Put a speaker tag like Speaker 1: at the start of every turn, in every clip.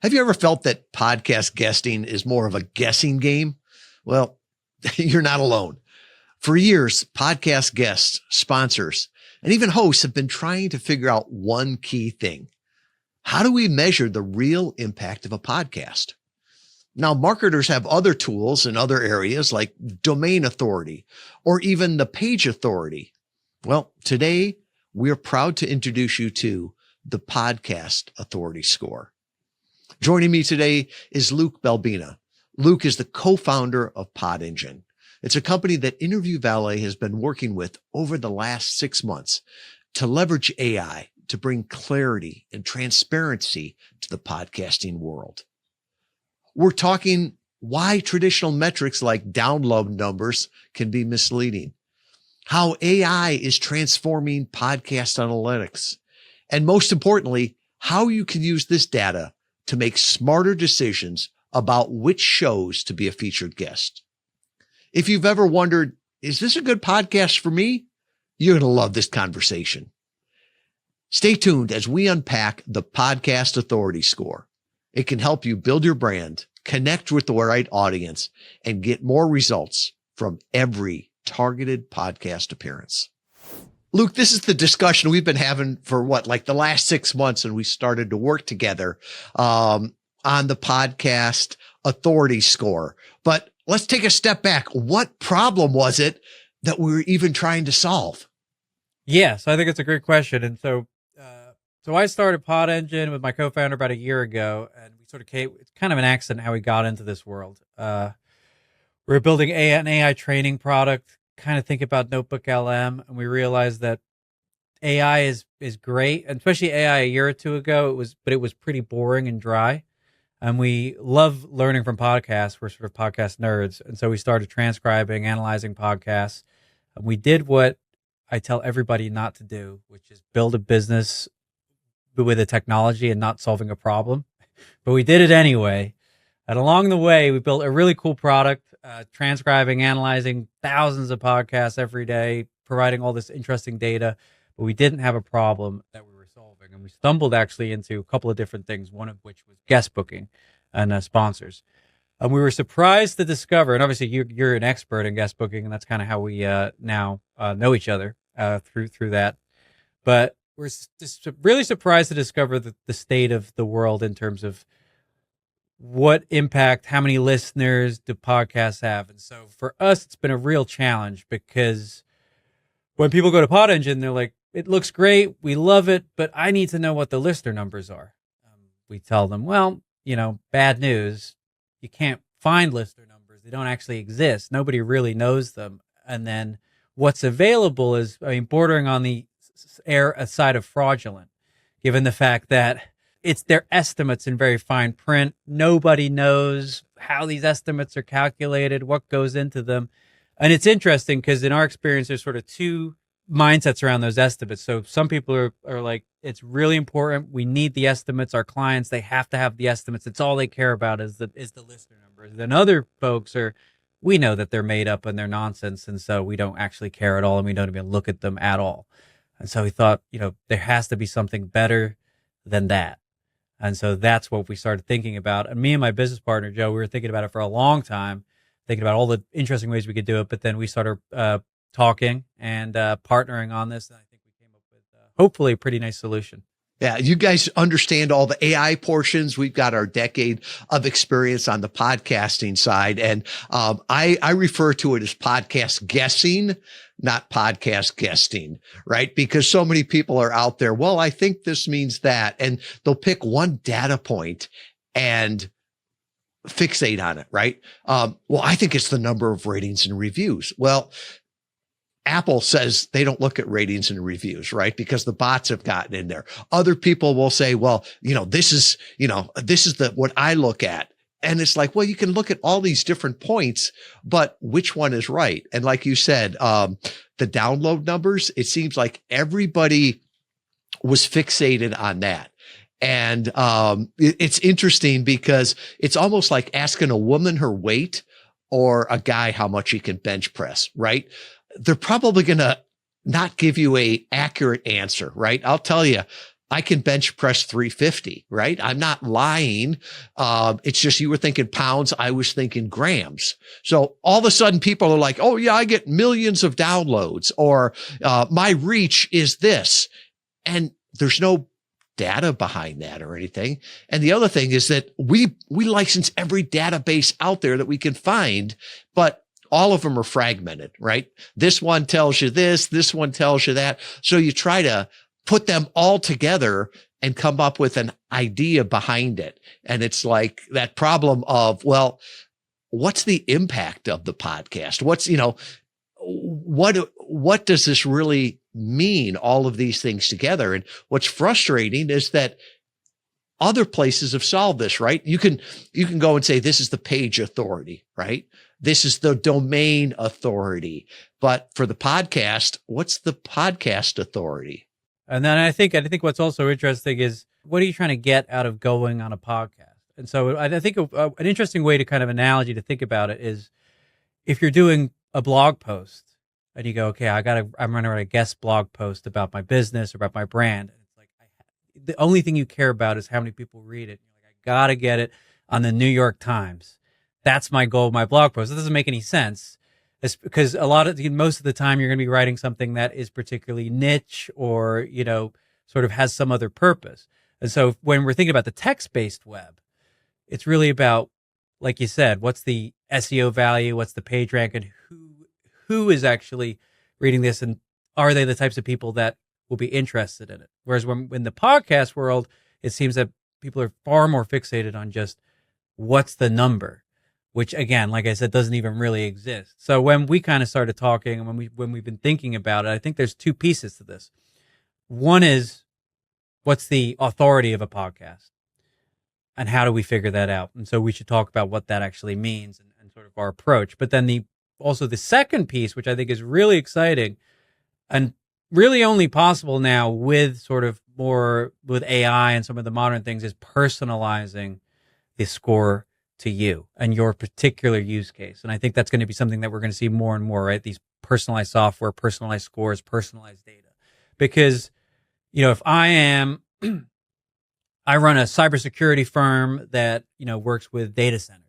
Speaker 1: Have you ever felt that podcast guesting is more of a guessing game? Well, you're not alone. For years, podcast guests, sponsors, and even hosts have been trying to figure out one key thing. How do we measure the real impact of a podcast? Now, marketers have other tools in other areas like domain authority or even the page authority. Well, today we're proud to introduce you to the Podcast Authority Score. Joining me today is Luke Belbina. Luke is the co-founder of PodEngine. It's a company that Interview Valet has been working with over the last 6 months to leverage AI to bring clarity and transparency to the podcasting world. We're talking why traditional metrics like download numbers can be misleading, how AI is transforming podcast analytics, and most importantly, how you can use this data to make smarter decisions about which shows to be a featured guest. If you've ever wondered, is this a good podcast for me? You're going to love this conversation. Stay tuned as we unpack the Podcast Authority Score. It can help you build your brand, connect with the right audience, and get more results from every targeted podcast appearance. Luke, this is the discussion we've been having for the last 6 months, and we started to work together on the Podcast Authority Score. But let's take a step back. What problem was it that we were even trying to solve?
Speaker 2: Yeah, so I think it's a great question. And so I started PodEngine with my co-founder about a year ago, and we sort of it's kind of an accident how we got into this world. We were building an AI training product, kind of think about Notebook LM, and we realized that AI is great, and especially AI a year or two ago, it was pretty boring and dry. And we love learning from podcasts. We're sort of podcast nerds. And so we started transcribing, analyzing podcasts. And we did what I tell everybody not to do, which is build a business with a technology and not solving a problem. But we did it anyway. And along the way, we built a really cool product, transcribing, analyzing thousands of podcasts every day, providing all this interesting data. But we didn't have a problem that we were solving. And we stumbled actually into a couple of different things, one of which was guest booking and sponsors. And we were surprised to discover, and obviously you're an expert in guest booking, and that's kind of how we now know each other through that. But we're just really surprised to discover the state of the world in terms of what impact, how many listeners do podcasts have. And so for us, it's been a real challenge because when people go to PodEngine, they're like, it looks great, we love it, but I need to know what the listener numbers are. We tell them, well, bad news. You can't find listener numbers. They don't actually exist. Nobody really knows them. And then what's available is, bordering on the side of fraudulent, given the fact that it's their estimates in very fine print. Nobody knows how these estimates are calculated, what goes into them. And it's interesting because in our experience, there's sort of two mindsets around those estimates. So some people are like, it's really important. We need the estimates. Our clients, they have to have the estimates. It's all they care about is the listener numbers. Then other folks we know that they're made up and they're nonsense. And so we don't actually care at all. And we don't even look at them at all. And so we thought, there has to be something better than that. And so that's what we started thinking about. And me and my business partner, Joe, we were thinking about it for a long time, thinking about all the interesting ways we could do it. But then we started talking and partnering on this. And I think we came up with hopefully a pretty nice solution.
Speaker 1: Yeah, you guys understand all the AI portions. We've got our decade of experience on the podcasting side. And I refer to it as podcast guessing, not podcast guesting, right? Because so many people are out there, well, I think this means that. And they'll pick one data point and fixate on it, right? Well, I think it's the number of ratings and reviews. Well, Apple says they don't look at ratings and reviews, right? Because the bots have gotten in there. Other people will say, well, this is what I look at. And it's like, well, you can look at all these different points, but which one is right? And like you said, the download numbers, it seems like everybody was fixated on that. And it's interesting because it's almost like asking a woman her weight or a guy how much he can bench press, right? They're probably going to not give you a accurate answer, right? I'll tell you, I can bench press 350, right? I'm not lying. It's just you were thinking pounds. I was thinking grams. So all of a sudden people are like, oh yeah, I get millions of downloads, or my reach is this. And there's no data behind that or anything. And the other thing is that we license every database out there that we can find, but all of them are fragmented, right? This one tells you this one tells you that. So you try to put them all together and come up with an idea behind it. And it's like that problem of, well, what's the impact of the podcast? What's, what does this really mean? All of these things together. And what's frustrating is that other places have solved this, right? You can go and say, this is the page authority, right? This is the domain authority. But for the podcast, what's the podcast authority?
Speaker 2: And then I think what's also interesting is, what are you trying to get out of going on a podcast? And so I think an interesting way to kind of analogy to think about it is, if you're doing a blog post and you go, okay, I'm going to write a guest blog post about my business or about my brand. And it's like, the only thing you care about is how many people read it. You're like, I got to get it on the New York Times. That's my goal of my blog post. It doesn't make any sense. It's because most of the time you're going to be writing something that is particularly niche or, sort of has some other purpose. And so when we're thinking about the text-based web, it's really about, like you said, what's the SEO value, what's the page rank, and who is actually reading this, and are they the types of people that will be interested in it? Whereas when in the podcast world, it seems that people are far more fixated on just what's the number, which again, like I said, doesn't even really exist. So when we kind of started talking and when we've been thinking about it, I think there's two pieces to this. One is, what's the authority of a podcast? And how do we figure that out? And so we should talk about what that actually means and sort of our approach. But then also the second piece, which I think is really exciting and really only possible now with sort of more with AI and some of the modern things, is personalizing the score to you and your particular use case. And I think that's going to be something that we're going to see more and more, right? These personalized software, personalized scores, personalized data. Because, if I run a cybersecurity firm that, works with data centers.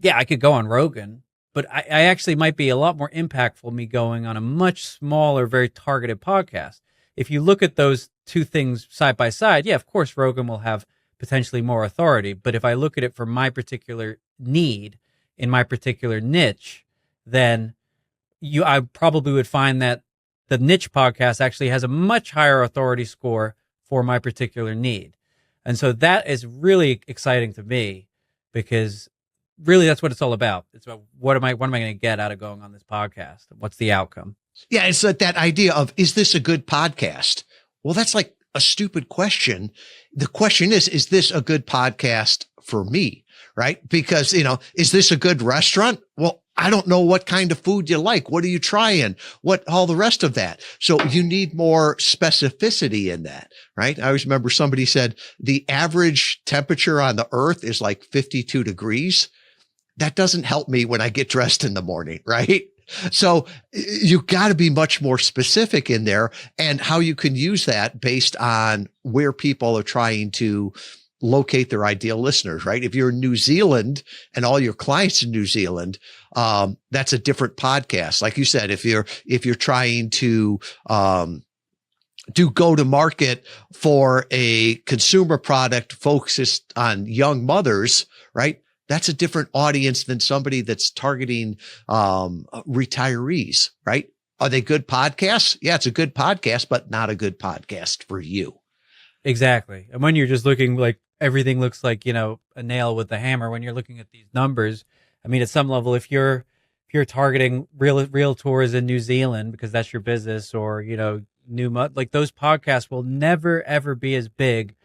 Speaker 2: Yeah, I could go on Rogan, but I actually might be a lot more impactful me going on a much smaller, very targeted podcast. If you look at those two things side by side, yeah, of course, Rogan will have potentially more authority. But if I look at it for my particular need in my particular niche, then I probably would find that the niche podcast actually has a much higher authority score for my particular need. And so that is really exciting to me, because really that's what it's all about. It's about what am I going to get out of going on this podcast? What's the outcome?
Speaker 1: Yeah. It's like that idea of, is this a good podcast? Well, that's like a stupid question. The question is this a good podcast for me? Right? Because, is this a good restaurant? Well, I don't know what kind of food you like. What are you trying? What, all the rest of that. So you need more specificity in that, right? I always remember somebody said the average temperature on the earth is like 52 degrees. That doesn't help me when I get dressed in the morning, right? So you got to be much more specific in there, and how you can use that based on where people are trying to locate their ideal listeners, right? If you're in New Zealand and all your clients in New Zealand, that's a different podcast. Like you said, if you're trying to, do go to market for a consumer product focused on young mothers, right? That's a different audience than somebody that's targeting, retirees, right? Are they good podcasts? Yeah, it's a good podcast, but not a good podcast for you.
Speaker 2: Exactly. And when you're just looking, like everything looks like, a nail with the hammer, when you're looking at these numbers, I mean, at some level, if you're targeting real tours in New Zealand because that's your business, or, like those podcasts will never, ever be as big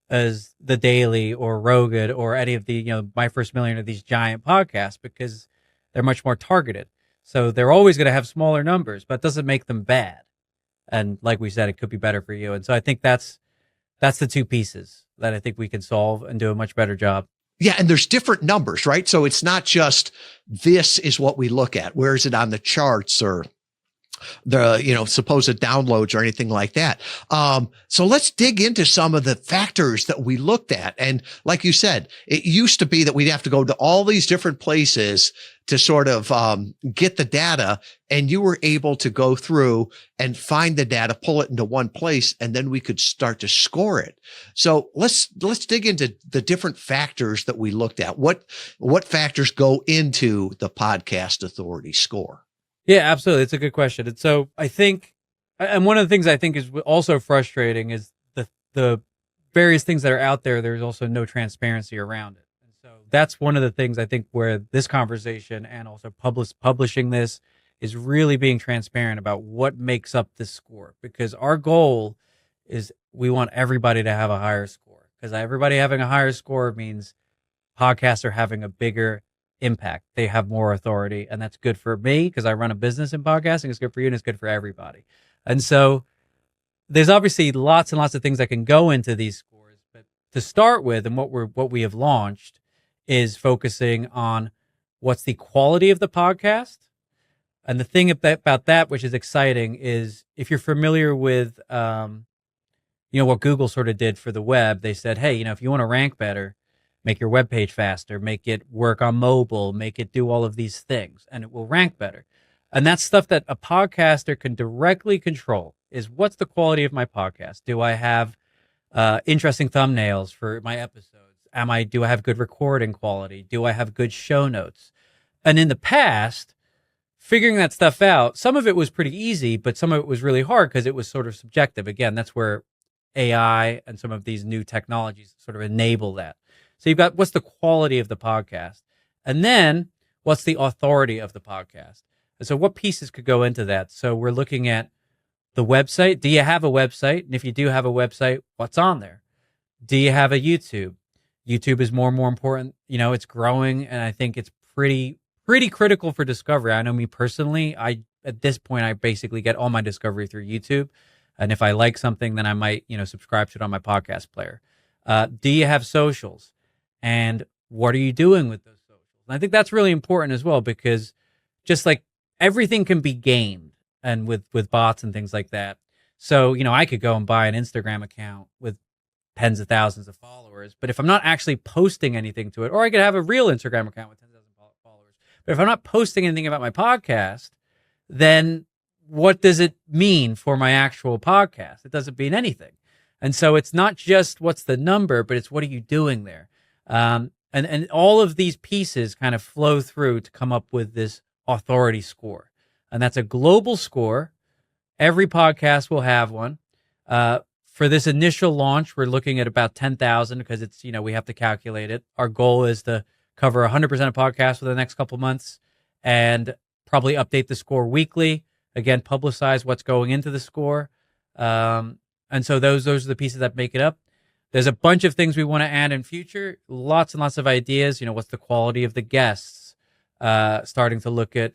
Speaker 2: as The Daily or Rogan or any of the, My First Million, of these giant podcasts, because they're much more targeted. So they're always going to have smaller numbers, but it doesn't make them bad. And like we said, it could be better for you. And so I think that's the two pieces that I think we can solve and do a much better job.
Speaker 1: Yeah. And there's different numbers, right? So it's not just this is what we look at. Where is it on the charts, or supposed downloads or anything like that. So let's dig into some of the factors that we looked at. And like you said, it used to be that we'd have to go to all these different places to sort of get the data, and you were able to go through and find the data, pull it into one place, and then we could start to score it. So let's dig into the different factors that we looked at. What factors go into the Podcast Authority score?
Speaker 2: Yeah, absolutely. It's a good question. And so I think, and one of the things I think is also frustrating is the various things that are out there. There's also no transparency around it. And so that's one of the things I think where this conversation and also publishing this is really being transparent about what makes up this score, because our goal is we want everybody to have a higher score, because everybody having a higher score means podcasts are having a bigger impact. They have more authority, and that's good for me because I run a business in podcasting. It's good for you, and it's good for everybody. And so there's obviously lots and lots of things that can go into these scores, but to start with, and what we have launched is focusing on what's the quality of the podcast. And the thing about that, which is exciting, is if you're familiar with what Google sort of did for the web, they said, hey, if you want to rank better, make your web page faster, make it work on mobile, make it do all of these things, and it will rank better. And that's stuff that a podcaster can directly control, is what's the quality of my podcast? Do I have interesting thumbnails for my episodes? Do I have good recording quality? Do I have good show notes? And in the past, figuring that stuff out, some of it was pretty easy, but some of it was really hard because it was sort of subjective. Again, that's where AI and some of these new technologies sort of enable that. So you've got what's the quality of the podcast, and then what's the authority of the podcast. And so what pieces could go into that? So we're looking at the website. Do you have a website? And if you do have a website, what's on there? Do you have a YouTube? YouTube is more and more important. It's growing, and I think it's pretty critical for discovery. I know me personally, at this point, I basically get all my discovery through YouTube. And if I like something, then I might, subscribe to it on my podcast player. Do you have socials? And what are you doing with those socials? And I think that's really important as well, because just like everything can be gamed and with bots and things like that. So, I could go and buy an Instagram account with tens of thousands of followers, but if I'm not actually posting anything to it, or I could have a real Instagram account with 10,000 followers, but if I'm not posting anything about my podcast, then what does it mean for my actual podcast? It doesn't mean anything. And so it's not just what's the number, but it's what are you doing there? And all of these pieces kind of flow through to come up with this authority score. And that's a global score. Every podcast will have one. For this initial launch, we're looking at about 10,000 because it's, we have to calculate it. Our goal is to cover 100% of podcasts for the next couple months and probably update the score weekly. Again, publicize what's going into the score. And so those are the pieces that make it up. There's a bunch of things we want to add in future. Lots and lots of ideas. What's the quality of the guests? Starting to look at,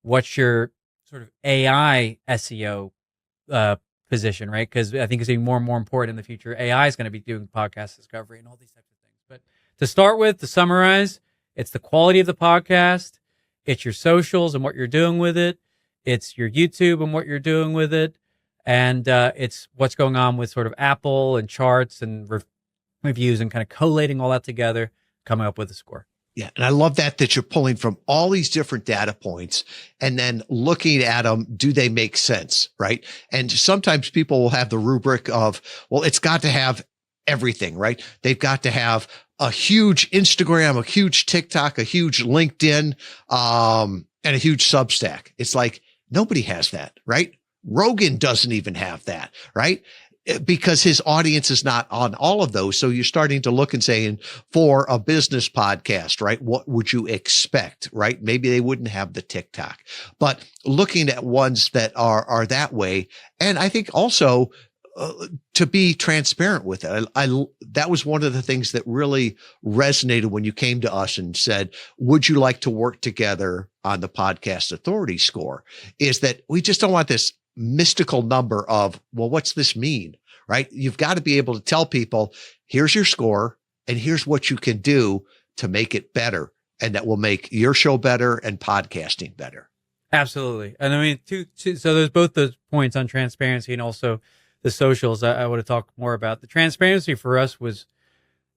Speaker 2: what's your sort of AI SEO position, right? Because I think it's getting more and more important in the future. AI is going to be doing podcast discovery and all these types of things. But to summarize, it's the quality of the podcast. It's your socials and what you're doing with it. It's your YouTube and what you're doing with it. And it's what's going on with sort of Apple and charts and reviews and kind of collating all that together, coming up with a score.
Speaker 1: Yeah. And I love that you're pulling from all these different data points and then looking at them. Do they make sense? Right. And sometimes people will have the rubric of, well, it's got to have everything, right? They've got to have a huge Instagram, a huge TikTok, a huge LinkedIn, and a huge Substack. It's like nobody has that, right? Rogan doesn't even have that, right? Because his audience is not on all of those. So you're starting to look and saying, for a business podcast, right? What would you expect, right? Maybe they wouldn't have the TikTok, but looking at ones that are that way. And I think also to be transparent with it. That was one of the things that really resonated when you came to us and said, would you like to work together on the Podcast Authority score? Is that we just don't want this mystical number of, well, what's this mean, right? You've got to be able to tell people, here's your score and here's what you can do to make it better. And that will make your show better and podcasting better.
Speaker 2: Absolutely. And I mean, so there's both those points on transparency and also the socials I want to talk more about. The transparency for us was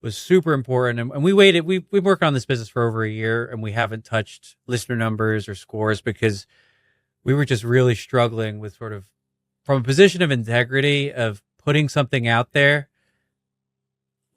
Speaker 2: super important. And we waited, we worked on this business for over a year and we haven't touched listener numbers or scores because we were just really struggling with sort of from a position of integrity of putting something out there.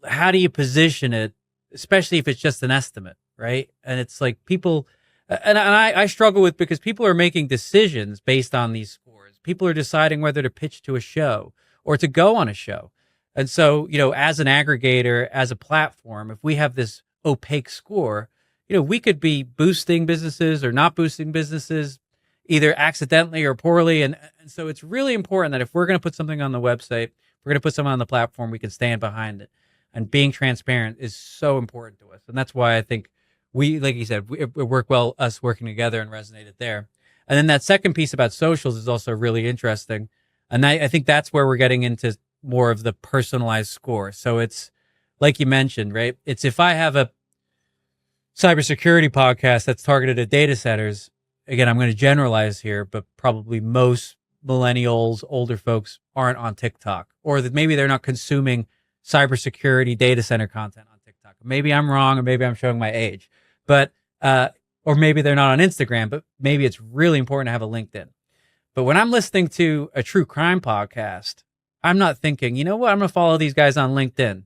Speaker 2: How do you position it, especially if it's just an estimate, right? And it's like people, and I struggle with because people are making decisions based on these scores. People are deciding whether to pitch to a show or to go on a show. And so, as an aggregator, as a platform, if we have this opaque score, we could be boosting businesses or not boosting businesses, either accidentally or poorly. And so it's really important that if we're going to put something on the website, we're going to put something on the platform, we can stand behind it. And being transparent is so important to us. And that's why I think we, like you said, it worked well, us working together and resonated there. And then that second piece about socials is also really interesting. And I think that's where we're getting into more of the personalized score. So it's like you mentioned, right? It's if I have a cybersecurity podcast that's targeted at data centers, again, I'm going to generalize here, but probably most millennials, older folks aren't on TikTok, or that maybe they're not consuming cybersecurity data center content on TikTok. Maybe I'm wrong, or maybe I'm showing my age, but, or maybe they're not on Instagram, but maybe it's really important to have a LinkedIn. But when I'm listening to a true crime podcast, I'm not thinking, you know what, I'm going to follow these guys on LinkedIn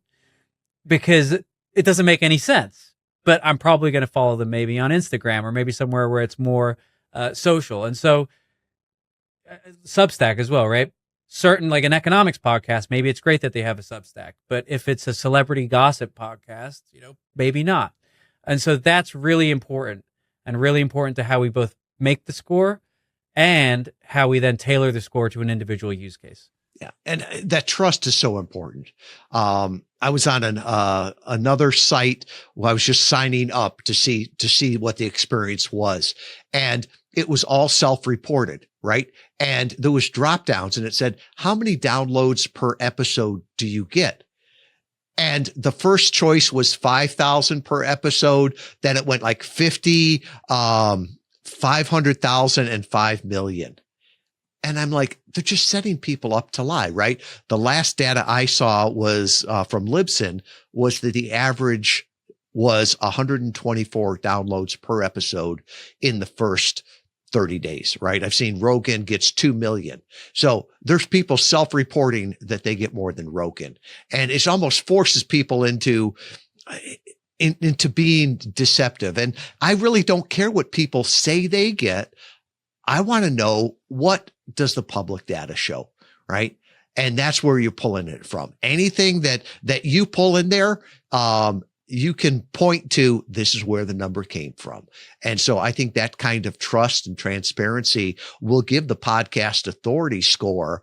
Speaker 2: because it doesn't make any sense. But I'm probably going to follow them maybe on Instagram or maybe somewhere where it's more social. And so Substack as well, right? Certain, like an economics podcast, maybe it's great that they have a Substack. But if it's a celebrity gossip podcast, maybe not. And so that's really important and really important to how we both make the score and how we then tailor the score to an individual use case.
Speaker 1: Yeah. And that trust is so important. I was on another site where I was just signing up to see what the experience was. And it was all self-reported, right? And there was drop downs and it said, how many downloads per episode do you get? And the first choice was 5,000 per episode. Then it went like 50, 500,000 and 5 million. And I'm like, they're just setting people up to lie, right? The last data I saw was from Libsyn was that the average was 124 downloads per episode in the first 30 days, right? I've seen Rogan gets 2 million. So there's people self-reporting that they get more than Rogan. And it almost forces people into being deceptive. And I really don't care what people say they get. I want to know, what does the public data show, right? And that's where you're pulling it from. Anything that you pull in there, you can point to, this is where the number came from. And so I think that kind of trust and transparency will give the podcast authority score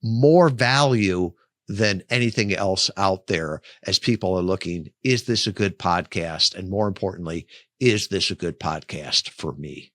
Speaker 1: more value than anything else out there as people are looking, is this a good podcast? And more importantly, is this a good podcast for me?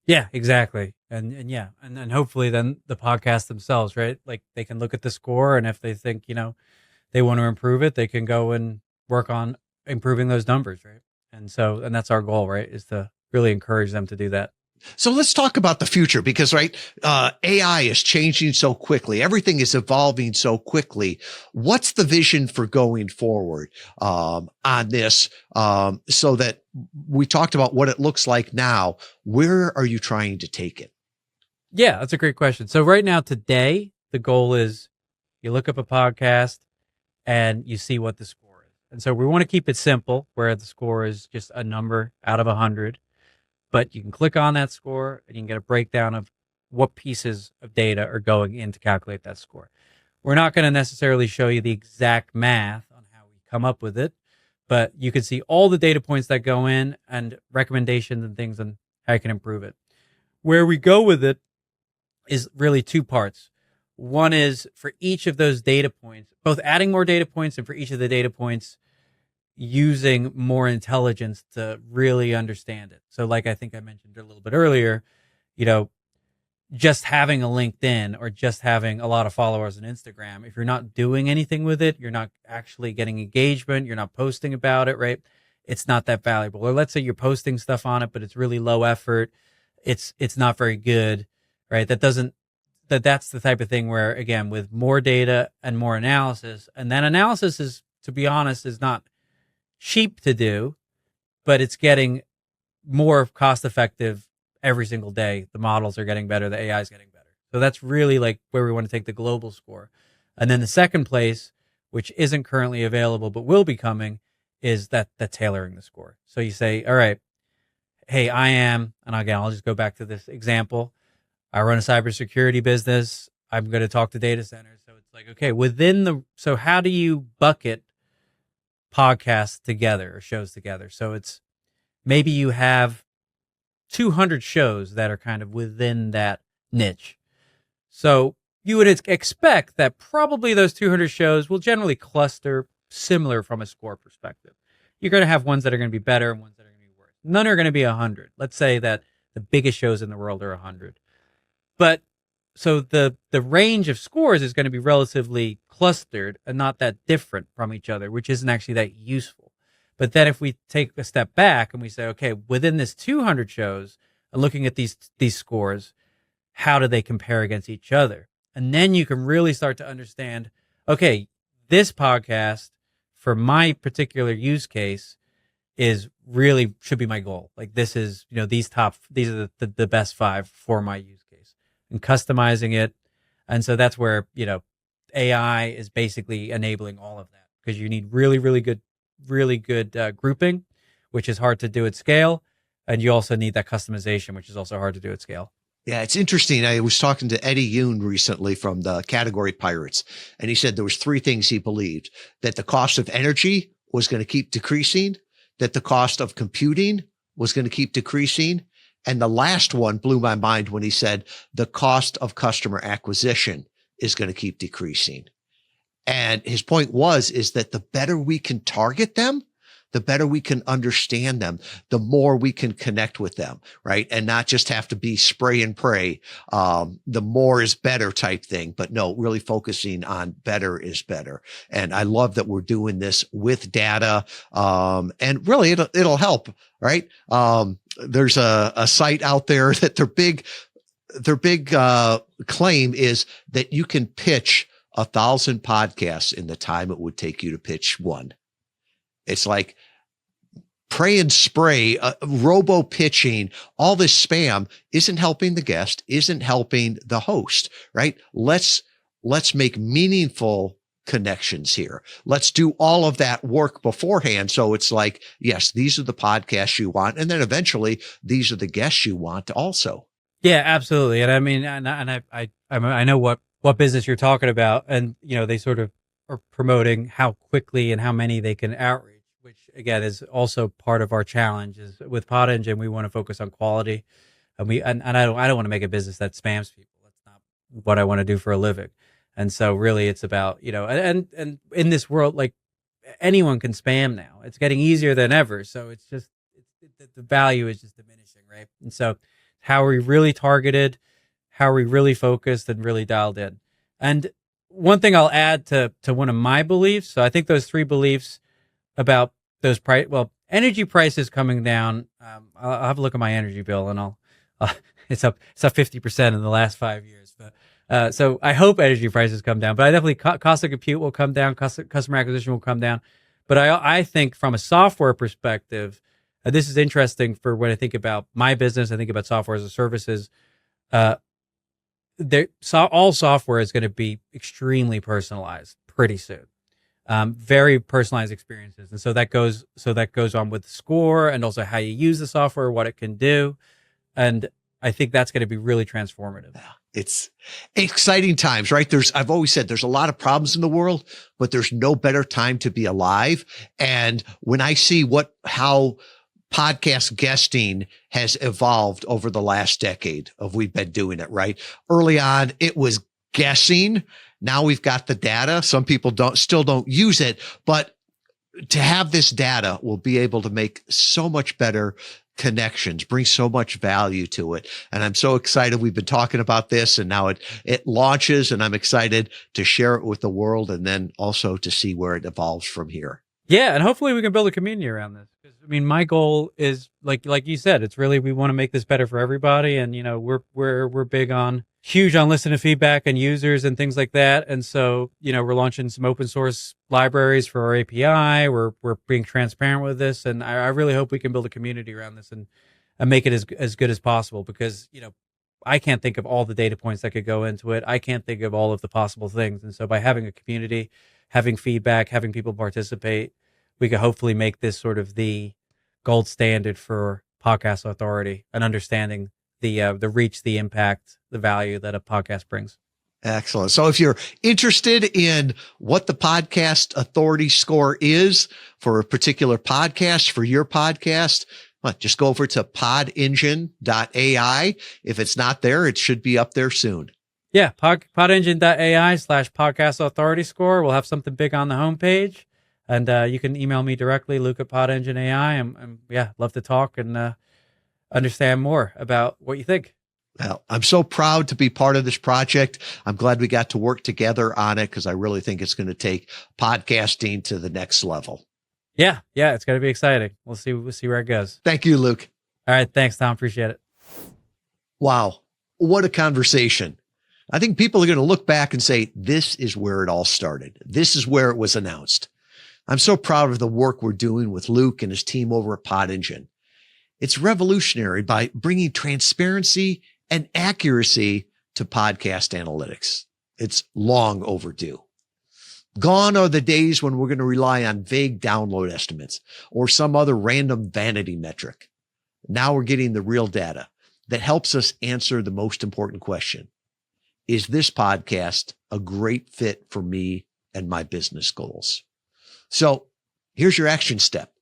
Speaker 2: Yeah, exactly. And yeah. And then hopefully then the podcast themselves, right? Like they can look at the score and if they think, they want to improve it, they can go and work on improving those numbers, right? And that's our goal, right? Is to really encourage them to do that.
Speaker 1: So let's talk about the future because, right, AI is changing so quickly. Everything is evolving so quickly. What's the vision for going forward on this? So that we talked about what it looks like now. Where are you trying to take it?
Speaker 2: Yeah, that's a great question. So right now, today, the goal is you look up a podcast and you see what the score is. And so we want to keep it simple, where the score is just a number out of 100. But you can click on that score and you can get a breakdown of what pieces of data are going in to calculate that score. We're not going to necessarily show you the exact math on how we come up with it, but you can see all the data points that go in and recommendations and things on how you can improve it. Where we go with it is really two parts. One is for each of those data points, both adding more data points and for each of the data points, using more intelligence to really understand it. So like I think I mentioned a little bit earlier, just having a LinkedIn or just having a lot of followers on Instagram, if you're not doing anything with it, you're not actually getting engagement, you're not posting about it, right? It's not that valuable. Or let's say you're posting stuff on it, but it's really low effort. it's not very good, right? That's the type of thing where, again, with more data and more analysis, and that analysis is, to be honest, is not cheap to do, but it's getting more cost effective every single day. The models are getting better. The AI is getting better. So that's really like where we want to take the global score. And then the second place, which isn't currently available, but will be coming, is that tailoring the score. So you say, all right, hey, and again, I'll just go back to this example. I run a cybersecurity business. I'm going to talk to data centers. So it's like, okay, so how do you bucket podcasts together or shows together? So it's maybe you have 200 shows that are kind of within that niche. So you would expect that probably those 200 shows will generally cluster similar from a score perspective. You're going to have ones that are going to be better and ones that are going to be worse. None are going to be 100. Let's say that the biggest shows in the world are 100. But so the range of scores is going to be relatively clustered and not that different from each other, which isn't actually that useful. But then if we take a step back and we say, okay, within this 200 shows, and looking at these scores, how do they compare against each other? And then you can really start to understand, okay, this podcast for my particular use case should be my goal. Like this is, these are the best 5 for my use case, and customizing it. And so that's where, AI is basically enabling all of that, because you need really, really good grouping, which is hard to do at scale. And you also need that customization, which is also hard to do at scale.
Speaker 1: Yeah, it's interesting. I was talking to Eddie Yoon recently from the Category Pirates, and he said there was 3 things he believed: that the cost of energy was going to keep decreasing, that the cost of computing was going to keep decreasing, and the last one blew my mind when he said the cost of customer acquisition is going to keep decreasing. And his point is that the better we can target them, the better we can understand them, the more we can connect with them, right? And not just have to be spray and pray, the more is better type thing, but no, really focusing on better is better. And I love that we're doing this with data, and really it'll help, right? There's a site out there that their big claim is that you can pitch 1,000 podcasts in the time it would take you to pitch one. It's like pray and spray, robo pitching, all this spam isn't helping the guest, isn't helping the host, right? Let's make meaningful connections here. Let's do all of that work beforehand. So it's like, yes, these are the podcasts you want. And then eventually these are the guests you want also.
Speaker 2: Yeah, absolutely. And I mean, I know what business you're talking about, and they sort of are promoting how quickly and how many they can outreach, which again is also part of our challenge. Is with Pod Engine, we want to focus on quality, and I don't want to make a business that spams people. That's not what I want to do for a living. And so really it's about, and in this world, like anyone can spam now. It's getting easier than ever. So it's just the value is just diminishing, right? And so how are we really targeted? How are we really focused and really dialed in? And one thing I'll add to one of my beliefs. So I think those 3 beliefs about those energy prices coming down. I'll have a look at my energy bill, and it's up 50% in the last 5 years. But so I hope energy prices come down. But I definitely cost of compute will come down, customer acquisition will come down. But I think from a software perspective, this is interesting for when I think about my business. I think about software as a services. All software is going to be extremely personalized pretty soon. Very personalized experiences. And so that goes on with the score, and also how you use the software, what it can do. And I think that's going to be really transformative.
Speaker 1: Yeah, it's exciting times, right? I've always said there's a lot of problems in the world, but there's no better time to be alive. And when I see how podcast guesting has evolved over the last decade we've been doing it, right? Early on, it was guessing. Now we've got the data. Some people still don't use it, but to have this data, we'll be able to make so much better connections, bring so much value to it. And I'm so excited. We've been talking about this, and now it launches, and I'm excited to share it with the world, and then also to see where it evolves from here.
Speaker 2: Yeah. And hopefully we can build a community around this, because I mean, my goal is like you said, it's really, we want to make this better for everybody. And, you know, we're big on listening to feedback and users and things like that. And so, you know, we're launching some open source libraries for our API. We're being transparent with this. And I really hope we can build a community around this and make it as good as possible, because, you know, I can't think of all the data points that could go into it. I can't think of all of the possible things. And so by having a community, having feedback, having people participate, we could hopefully make this sort of the gold standard for podcast authority and understanding the reach, the impact, the value that a podcast brings.
Speaker 1: Excellent. So if you're interested in what the podcast authority score is for a particular podcast, for your podcast, just go over to podengine.ai. If it's not there, it should be up there soon.
Speaker 2: Yeah, podengine.ai/podcast authority score. We'll have something big on the homepage. And you can email me directly, Luke at PodEngineAI. And yeah, love to talk and understand more about what you think.
Speaker 1: Well, I'm so proud to be part of this project. I'm glad we got to work together on it, because I really think it's going to take podcasting to the next level.
Speaker 2: Yeah, it's going to be exciting. We'll see where it goes.
Speaker 1: Thank you, Luke.
Speaker 2: All right, thanks, Tom. Appreciate it.
Speaker 1: Wow, what a conversation. I think people are going to look back and say, this is where it all started. This is where it was announced. I'm so proud of the work we're doing with Luke and his team over at PodEngine. It's revolutionary by bringing transparency and accuracy to podcast analytics. It's long overdue. Gone are the days when we're going to rely on vague download estimates or some other random vanity metric. Now we're getting the real data that helps us answer the most important question. Is this podcast a great fit for me and my business goals? So here's your action step.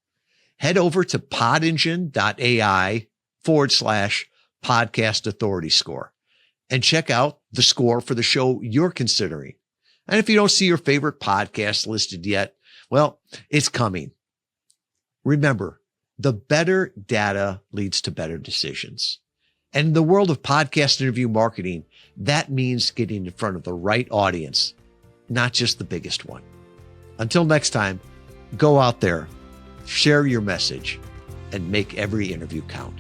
Speaker 1: Head over to podengine.ai/podcast authority score and check out the score for the show you're considering. And if you don't see your favorite podcast listed yet, well, it's coming. Remember, the better data leads to better decisions. And in the world of podcast interview marketing, that means getting in front of the right audience, not just the biggest one. Until next time, go out there, share your message, and make every interview count.